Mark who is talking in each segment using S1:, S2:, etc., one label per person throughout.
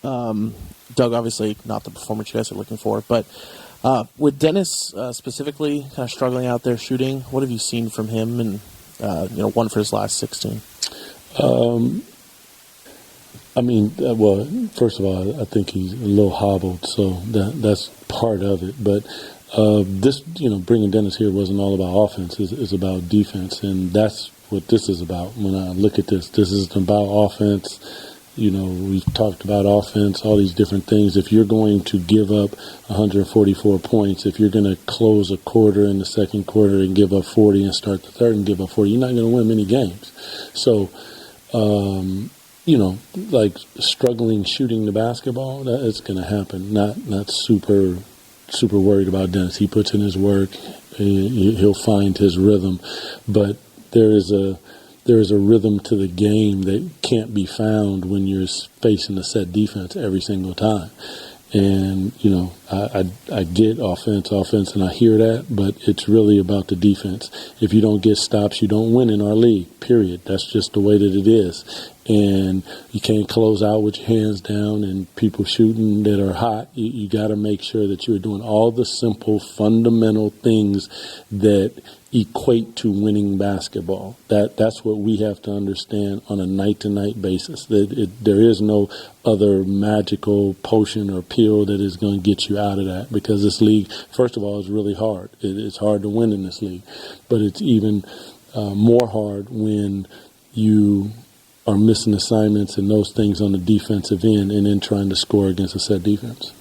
S1: Doug, obviously not the performance you guys are looking for, but with Dennis specifically kind of struggling out there shooting, what have you seen from him and, one for his last 16?
S2: Well, first of all, I think he's a little hobbled, so that's part of it. But this, bringing Dennis here wasn't all about offense. It's about defense, and that's what this is about. When I look at this isn't about offense. We've talked about offense, all these different things. If you're going to give up 144 points, if you're going to close a quarter in the second quarter and give up 40 and start the third and give up 40, you're not going to win many games. So, like struggling shooting the basketball, it's going to happen. Not super worried about Dennis. He puts in his work. He'll find his rhythm. But there is a rhythm to the game that can't be found when you're facing a set defense every single time. And, I get offense, and I hear that, but it's really about the defense. If you don't get stops, you don't win in our league, period. That's just the way that it is. And you can't close out with your hands down and people shooting that are hot. You got to make sure that you're doing all the simple, fundamental things that equate to winning basketball. That's what we have to understand on a night-to-night basis. There is no other magical potion or pill that is going to get you out of that, because this league, first of all, is really hard. It's hard to win in this league, but it's even more hard when you are missing assignments and those things on the defensive end and then trying to score against a set defense.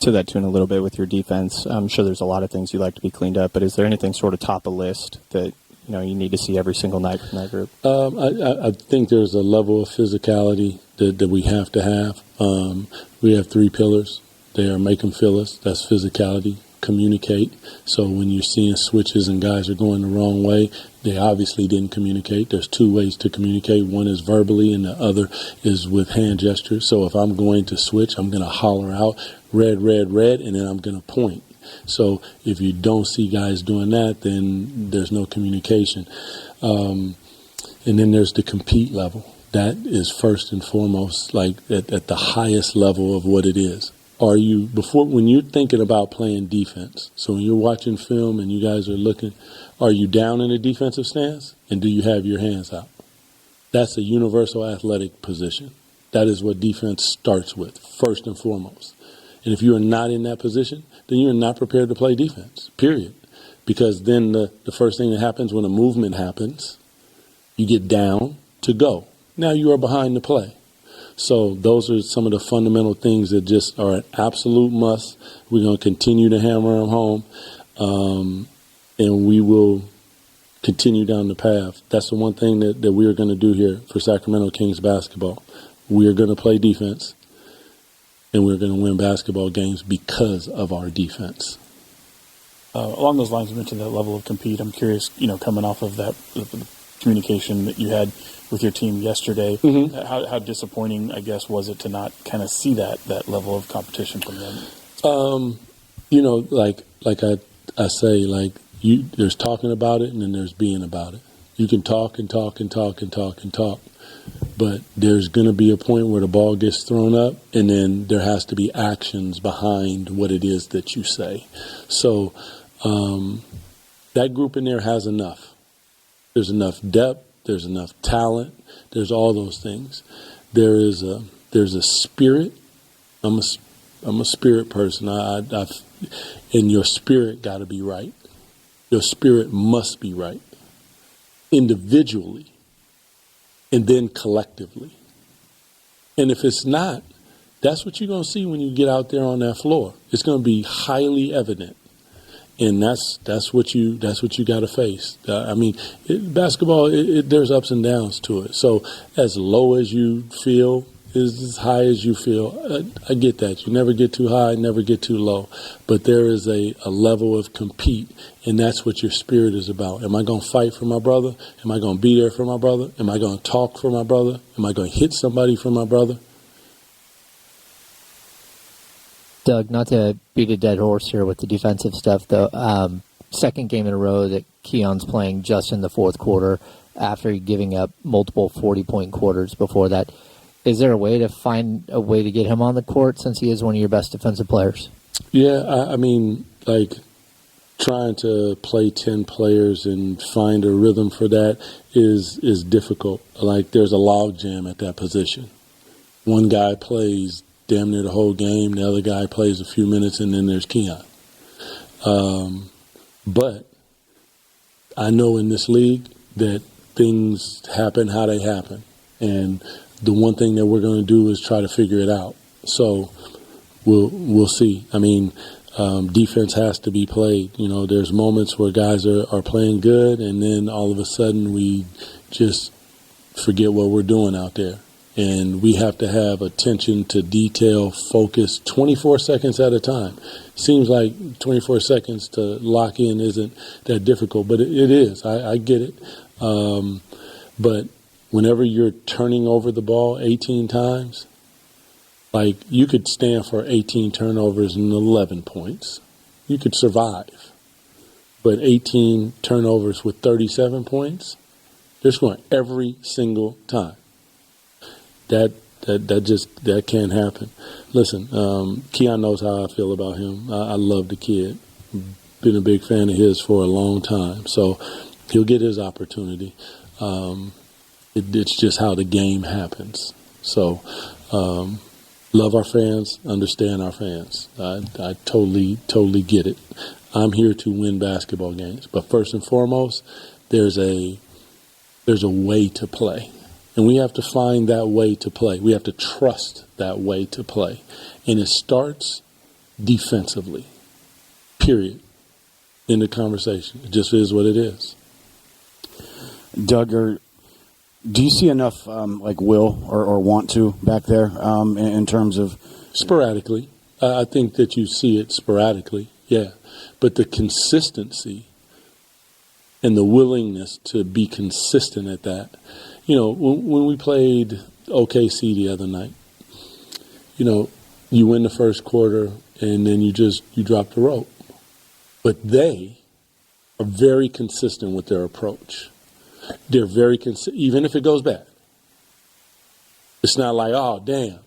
S3: To that tune a little bit with your defense, I'm sure there's a lot of things you'd like to be cleaned up, but is there anything sort of top of list that you need to see every single night from that group?
S2: I think there's a level of physicality that we have to have. We have three pillars. They are make them feel us. That's physicality. Communicate. So when you're seeing switches and guys are going the wrong way, they obviously didn't communicate. There's two ways to communicate. One is verbally and the other is with hand gestures. So if I'm going to switch, I'm going to holler out red, red, red, and then I'm going to point. So if you don't see guys doing that, then there's no communication. And then there's the compete level. That is first and foremost, like at the highest level of what it is. When you're thinking about playing defense, so when you're watching film and you guys are looking, are you down in a defensive stance and do you have your hands out? That's a universal athletic position. That is what defense starts with, first and foremost. And if you are not in that position, then you're not prepared to play defense, period. Because then the first thing that happens when a movement happens, you get down to go. Now you are behind the play. So those are some of the fundamental things that just are an absolute must. We're going to continue to hammer them home, and we will continue down the path. That's the one thing that we are going to do here for Sacramento Kings basketball. We are going to play defense, and we're going to win basketball games because of our defense.
S4: Along those lines, you mentioned that level of compete. I'm curious, coming off of that the communication that you had with your team yesterday, how disappointing, I guess, was it to not kind of see that level of competition from them?
S2: Like I say, there's talking about it and then there's being about it. You can talk and talk and talk and talk and talk, but there's going to be a point where the ball gets thrown up and then there has to be actions behind what it is that you say. So that group in there has enough. There's enough depth. There's enough talent. There's all those things. There's a spirit. I'm a spirit person. And your spirit got to be right. Your spirit must be right, individually, and then collectively. And if it's not, that's what you're going to see when you get out there on that floor. It's going to be highly evident. And that's what you got to face. Basketball, there's ups and downs to it. So as low as you feel is as high as you feel. I get that. You never get too high, never get too low. But there is a level of compete, and that's what your spirit is about. Am I going to fight for my brother? Am I going to be there for my brother? Am I going to talk for my brother? Am I going to hit somebody for my brother?
S5: Doug, not to beat a dead horse here with the defensive stuff, though, second game in a row that Keon's playing just in the fourth quarter after giving up multiple 40-point quarters before that. Is there a way to find a way to get him on the court since he is one of your best defensive players?
S2: Yeah, I mean, like, trying to play 10 players and find a rhythm for that is difficult. Like, there's a log jam at that position. One guy plays damn near the whole game, the other guy plays a few minutes, and then there's Keon. But I know in this league that things happen how they happen. And the one thing that we're going to do is try to figure it out. So we'll see. I mean, defense has to be played. You know, there's moments where guys are playing good, and then all of a sudden we just forget what we're doing out there. And we have to have attention to detail, focus 24 seconds at a time. Seems like 24 seconds to lock in isn't that difficult, but it is. I get it. But whenever you're turning over the ball 18 times, like, you could stand for 18 turnovers and 11 points. You could survive. But 18 turnovers with 37 points, they're scoring every single time. That can't happen. Listen, Keon knows how I feel about him. I love the kid. Been a big fan of his for a long time. So he'll get his opportunity. It's just how the game happens. So love our fans, understand our fans. I totally get it. I'm here to win basketball games. But first and foremost, there's a way to play. And we have to find that way to play. We have to trust that way to play. And it starts defensively, period. In the conversation. It just is what it is.
S6: Doug, do you see enough like will or want to back there in terms of?
S2: Sporadically. I think that you see it sporadically, yeah. But the consistency and the willingness to be consistent at that. You know, when we played OKC the other night, you know, you win the first quarter and then you drop the rope. But they are very consistent with their approach. They're very consistent, even if it goes bad. It's not like, oh, damn,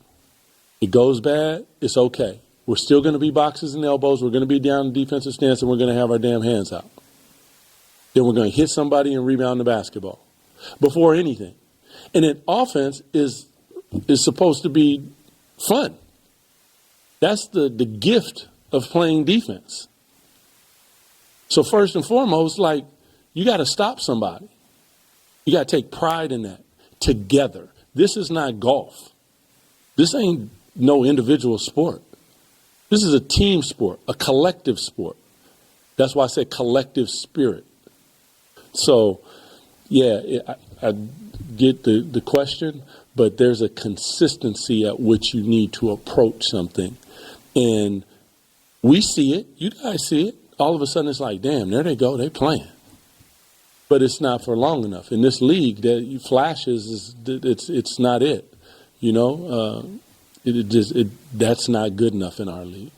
S2: it goes bad, it's okay. We're still going to be boxes and elbows. We're going to be down in defensive stance, and we're going to have our damn hands out. Then we're going to hit somebody and rebound the basketball before anything. And then offense is supposed to be fun. That's the gift of playing defense. So first and foremost, like, you got to stop somebody. You got to take pride in that together. This is not golf. This ain't no individual sport. This is a team sport, a collective sport. That's why I say collective spirit. So, yeah, I get the question, but there's a consistency at which you need to approach something. And we see it. You guys see it. All of a sudden it's like, damn, there they go. They playing. But it's not for long enough. In this league, that flashes, it's not it. You know, that's not good enough in our league.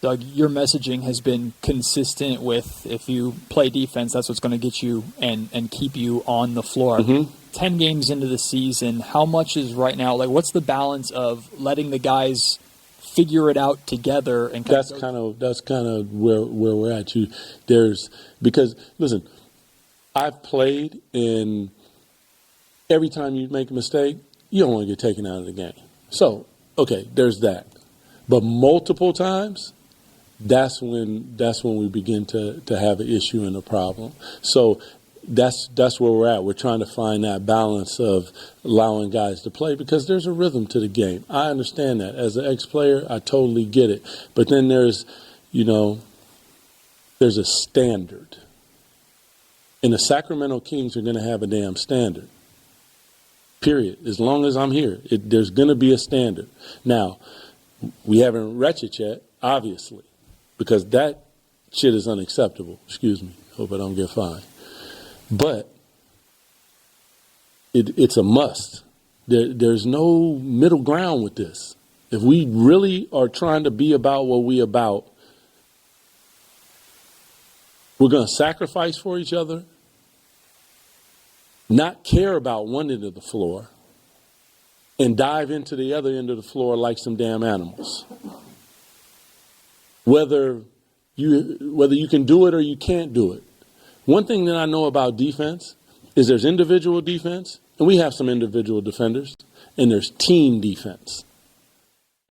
S7: Doug, your messaging has been consistent with, if you play defense, that's what's going to get you and keep you on the floor.
S2: Mm-hmm.
S7: 10 games into the season, how much is right now, like, what's the balance of letting the guys figure it out together? And
S2: that's kind of where we're at. Because listen, I've played, and every time you make a mistake, you don't want to get taken out of the game. So, okay, there's that. But multiple times, that's when we begin to have an issue and a problem. So that's where we're at. We're trying to find that balance of allowing guys to play, because there's a rhythm to the game. I understand that. As an ex-player, I totally get it. But then there's a standard. And the Sacramento Kings are going to have a damn standard. Period. As long as I'm here, there's going to be a standard. Now, we haven't reached it yet, obviously, because that shit is unacceptable. Excuse me. Hope I don't get fined. But it's a must. There's no middle ground with this. If we really are trying to be about what we about, we're going to sacrifice for each other, not care about one end of the floor, and dive into the other end of the floor like some damn animals. Whether you can do it or you can't do it. One thing that I know about defense is there's individual defense, and we have some individual defenders, and there's team defense.